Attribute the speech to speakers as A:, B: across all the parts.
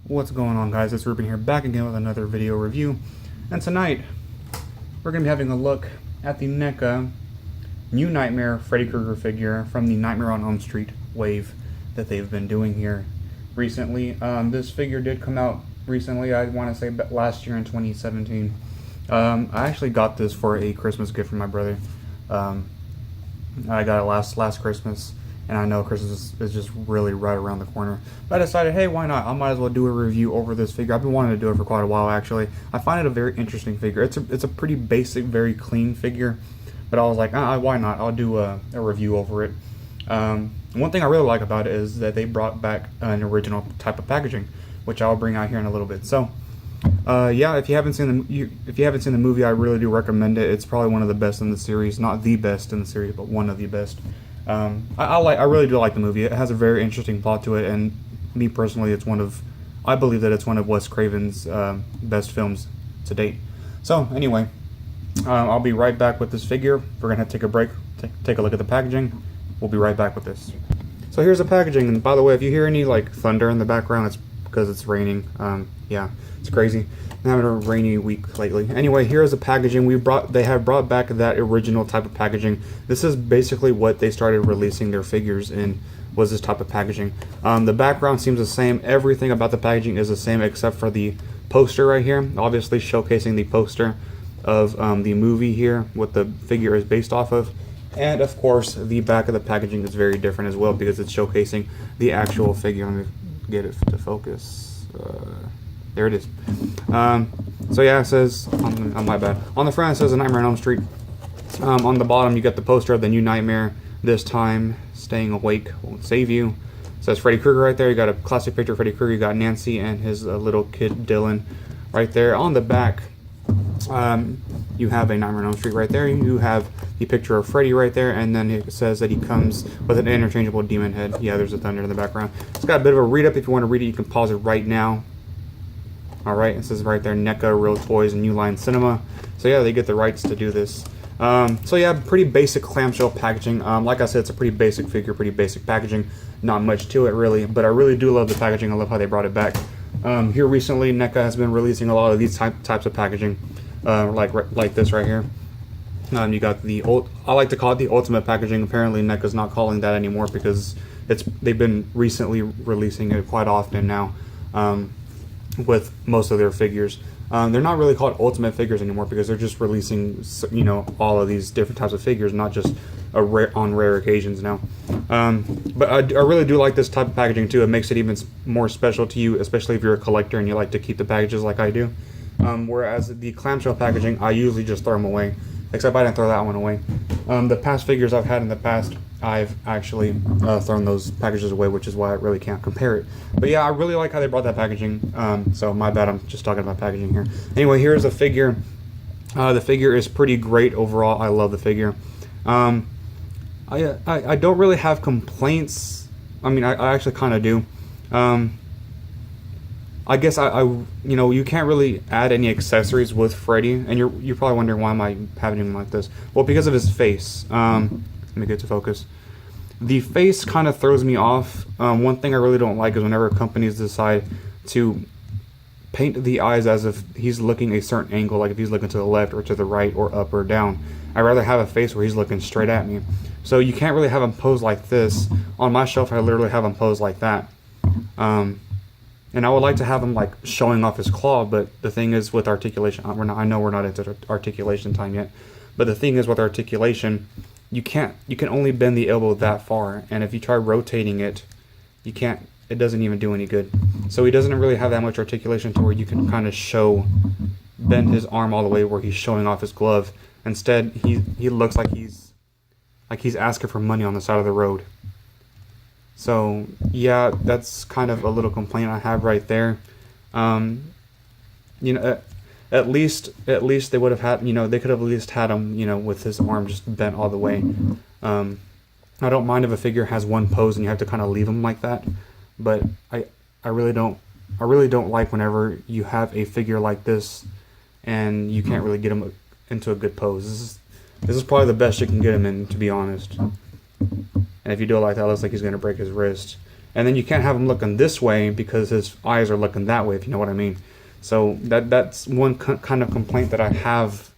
A: What's going on, guys? It's Ruben here, back again with another video review. And tonight, we're going to be having a look at the Neca New Nightmare Freddy Krueger figure from the Nightmare on Elm Street wave that they've been doing here recently. This figure did come out recently, I want to say last year in 2017. I actually got this for a Christmas gift from my brother. I got it last Christmas. And I know Christmas is just really right around the corner. But I decided, hey, why not? I might as well do a review over this figure. I've been wanting to do it for quite a while, actually. I find it a very interesting figure. It's a pretty basic, very clean figure. But I was like, why not? I'll do a review over it. One thing I really like about it is that they brought back an original type of packaging, which I'll bring out here in a little bit. So, yeah, if you haven't seen the movie, I really do recommend it. It's probably one of the best in the series. Not the best in the series, but one of the best. I really do like the movie. It has a very interesting plot to it, and me personally, I believe that it's one of Wes Craven's best films to date. So anyway, I'll be right back with this figure. We're gonna take a break, take a look at the packaging. We'll be right back with this. So here's the packaging, and by the way, if you hear any like thunder in the background, it's because it's raining. Yeah, it's crazy. I'm having a rainy week lately. Anyway, here's the packaging. They have brought back that original type of packaging. This is basically what they started releasing their figures in, was this type of packaging. The background seems the same. Everything about the packaging is the same except for the poster right here, obviously showcasing the poster of the movie here, what the figure is based off of. And of course, the back of the packaging is very different as well because it's showcasing the actual figure. Let me get it to focus. There it is. So yeah, it says, my bad. On the front it says A Nightmare on Elm Street. On the bottom you get the poster of the new nightmare. This time, staying awake won't save you. It says Freddy Krueger right there. You got a classic picture of Freddy Krueger. You got Nancy and his little kid Dylan right there. On the back, you have A Nightmare on Elm Street right there. You have the picture of Freddy right there, and then it says that he comes with an interchangeable demon head. Yeah, there's a thunder in the background. It's got a bit of a read-up. If you want to read it, you can pause it right now. Alright, it says right there, Neca, Real Toys, and New Line Cinema. So yeah, they get the rights to do this. So yeah, pretty basic clamshell packaging. Like I said, it's a pretty basic figure, pretty basic packaging. Not much to it really, but I really do love the packaging. I love how they brought it back. Here recently, Neca has been releasing a lot of these types of packaging, like this right here. You got I like to call it the ultimate packaging. Apparently, Neca's not calling that anymore because they've been recently releasing it quite often now. With most of their figures, they're not really called ultimate figures anymore because they're just releasing, all of these different types of figures, not just on rare occasions now. But I really do like this type of packaging too. It makes it even more special to you, especially if you're a collector and you like to keep the packages like I do. Whereas the clamshell packaging, I usually just throw them away. Except I didn't throw that one away. The past figures I've had in the past, I've actually thrown those packages away, which is why I really can't compare it. But yeah, I really like how they brought that packaging. So my bad, I'm just talking about packaging here. Anyway, here's a figure. The figure is pretty great overall. I love the figure. I don't really have complaints. I mean, I actually kind of do. I guess you can't really add any accessories with Freddy, and you're probably wondering why am I having him like this? Well, because of his face. Let me get to focus. The face kind of throws me off. One thing I really don't like is whenever companies decide to paint the eyes as if he's looking a certain angle, like if he's looking to the left or to the right or up or down. I'd rather have a face where he's looking straight at me. So you can't really have him pose like this. On my shelf, I literally have him pose like that. And I would like to have him like showing off his claw, but the thing is with articulation, I know we're not into articulation time yet, but the thing is with articulation, you can only bend the elbow that far, and if you try rotating it, it doesn't even do any good. So he doesn't really have that much articulation to where you can kind of bend his arm all the way where he's showing off his glove. Instead, he looks like he's asking for money on the side of the road. So yeah, that's kind of a little complaint I have right there. At least they would have had, they could have at least had him, with his arm just bent all the way. I don't mind if a figure has one pose and you have to kind of leave him like that, but I really don't like whenever you have a figure like this and you can't really get him into a good pose. This is probably the best you can get him in, to be honest. And if you do it like that, it looks like he's going to break his wrist. And then you can't have him looking this way because his eyes are looking that way, if you know what I mean. So that's one kind of complaint that I have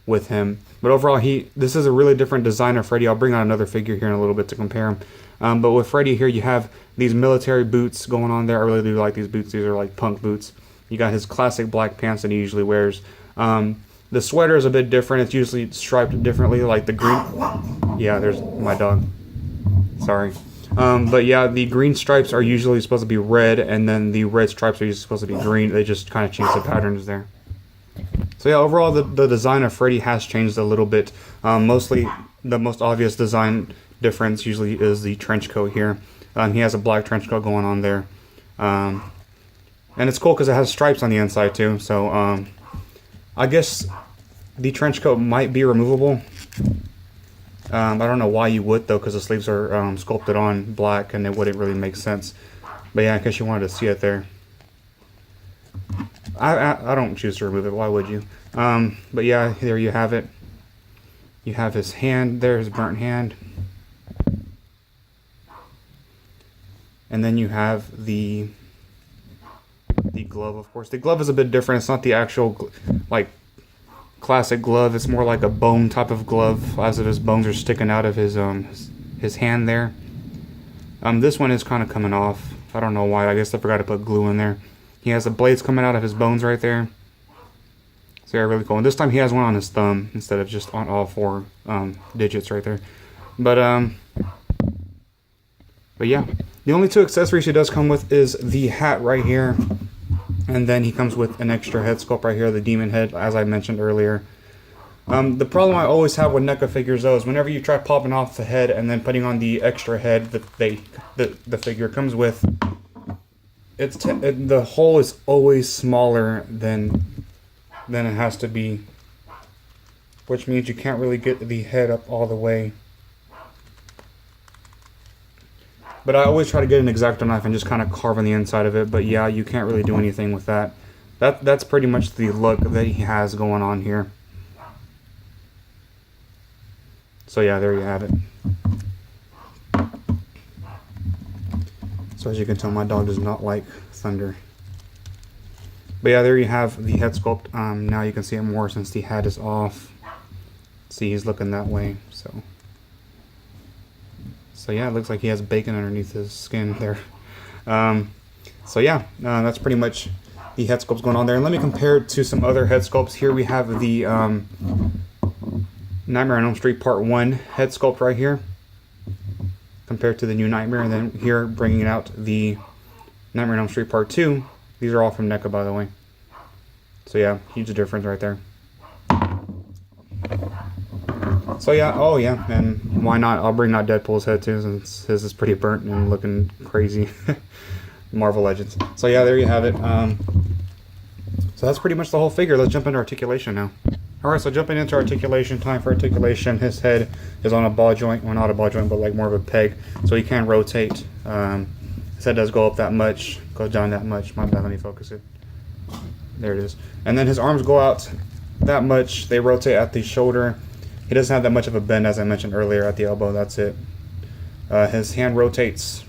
A: with him. But overall, this is a really different design of Freddy. I'll bring out another figure here in a little bit to compare him. But with Freddy here, you have these military boots going on there. I really do like these boots. These are like punk boots. You got his classic black pants that he usually wears. The sweater is a bit different. It's usually striped differently, like the green. Yeah, there's my dog. Sorry. But yeah, the green stripes are usually supposed to be red, and then the red stripes are usually supposed to be green. They just kind of change the patterns there. So yeah, overall the design of Freddy has changed a little bit. Mostly the most obvious design difference usually is the trench coat here. He has a black trench coat going on there. And it's cool because it has stripes on the inside too. So I guess the trench coat might be removable. I don't know why you would though, because the sleeves are sculpted on black and it wouldn't really make sense. But yeah, I guess you wanted to see it there. I don't choose to remove it. Why would you? But yeah, there you have it. You have his hand there, his burnt hand. And then you have the glove, of course. The glove is a bit different. It's not the actual like classic glove. It's more like a bone type of glove, as if his bones are sticking out of his hand there. This one is kind of coming off. I don't know why. I guess I forgot to put glue in there. He has the blades coming out of his bones right there. So yeah, really cool. And this time he has one on his thumb instead of just on all four digits right there. But yeah, the only two accessories he does come with is the hat right here, and then he comes with an extra head sculpt right here, the demon head, as I mentioned earlier. The problem I always have with NECA figures though is whenever you try popping off the head and then putting on the extra head that the figure comes with, the hole is always smaller than it has to be, which means you can't really get the head up all the way. But I always try to get an X-Acto knife and just kind of carve on the inside of it. But yeah, you can't really do anything with that. That's pretty much the look that he has going on here. So yeah, there you have it. So as you can tell, my dog does not like thunder. But yeah, there you have the head sculpt. Now you can see it more since the hat is off. See, he's looking that way. So yeah, it looks like he has bacon underneath his skin there. So yeah, that's pretty much the head sculpts going on there. And let me compare it to some other head sculpts. Here we have the Nightmare on Elm Street Part 1 head sculpt right here, compared to the New Nightmare. And then here, bringing out the Nightmare on Elm Street Part 2. These are all from NECA, by the way. So yeah, huge difference right there. So yeah, oh yeah, and why not? I'll bring out Deadpool's head too, since his is pretty burnt and looking crazy. Marvel Legends. So yeah, there you have it. So that's pretty much the whole figure. Let's jump into articulation now. Alright, so jumping into articulation, time for articulation. His head is on a ball joint, well not a ball joint, but like more of a peg, so he can rotate. His head does go up that much, goes down that much. My bad, let me focus it. There it is. And then his arms go out that much, they rotate at the shoulder. He doesn't have that much of a bend, as I mentioned earlier, at the elbow. That's it. His hand rotates,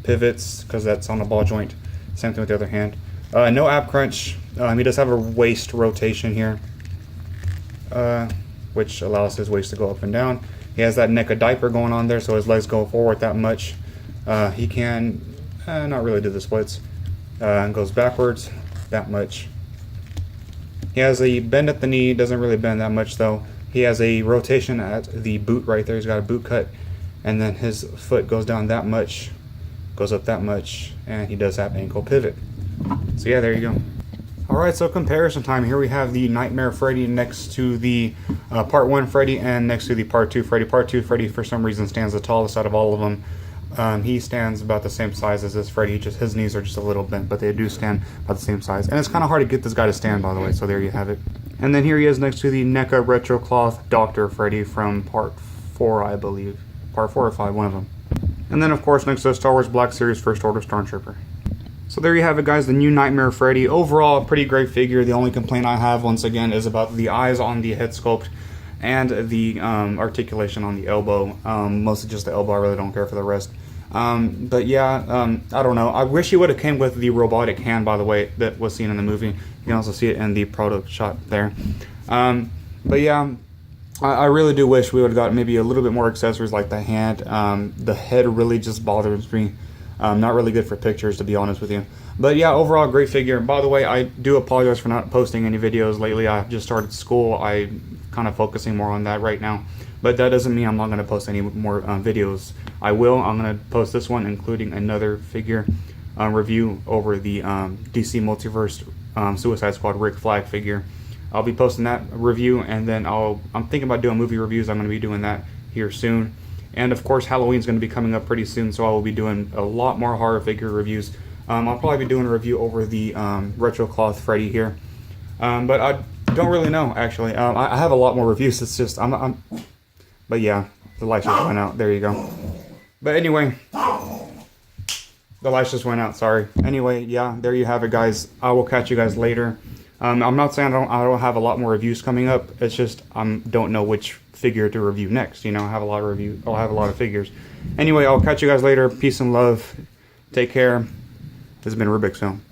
A: pivots, because that's on a ball joint. Same thing with the other hand. No ab crunch. He does have a waist rotation here, which allows his waist to go up and down. He has that NECA diaper going on there, so his legs go forward that much. He can not really do the splits. And goes backwards that much. He has a bend at the knee. Doesn't really bend that much though. He has a rotation at the boot right there. He's got a boot cut, and then his foot goes down that much, goes up that much, and he does have ankle pivot. So yeah, there you go. Alright, so comparison time. Here we have the Nightmare Freddy next to the Part 1 Freddy and next to the Part 2 Freddy. Part 2 Freddy, for some reason, stands the tallest out of all of them. He stands about the same size as this Freddy, just his knees are just a little bent, but they do stand about the same size. And it's kind of hard to get this guy to stand, by the way, so there you have it. And then here he is next to the NECA Retro Cloth Dr. Freddy from Part 4, I believe. Part 4 or 5, one of them. And then, of course, next to the Star Wars Black Series First Order Stormtrooper. So there you have it, guys, the new Nightmare Freddy. Overall, a pretty great figure. The only complaint I have, once again, is about the eyes on the head sculpt and the articulation on the elbow. Mostly just the elbow. I really don't care for the rest. But yeah, I don't know. I wish he would have came with the robotic hand, by the way, that was seen in the movie. You can also see it in the proto shot there. But yeah, I really do wish we would have got maybe a little bit more accessories like the hand. The head really just bothers me. Not really good for pictures, to be honest with you. But yeah, overall, great figure. By the way, I do apologize for not posting any videos lately. I just started school. I'm kind of focusing more on that right now. But that doesn't mean I'm not going to post any more videos. I will. I'm going to post this one, including another figure review over the DC Multiverse Suicide Squad Rick Flag figure. I'll be posting that review, and then I'm thinking about doing movie reviews. I'm going to be doing that here soon. And of course, Halloween's going to be coming up pretty soon, so I will be doing a lot more horror figure reviews. I'll probably be doing a review over the retro cloth Freddy here. But I don't really know, actually. I have a lot more reviews. It's just, but yeah, the lights just went out. There you go. But anyway, the lights just went out, sorry. Anyway, yeah, there you have it, guys. I will catch you guys later. I'm not saying I don't have a lot more reviews coming up. It's just I don't know which figure to review next. You know, I'll have a lot of figures. Anyway, I'll catch you guys later. Peace and love. Take care. This has been Rubik's Film.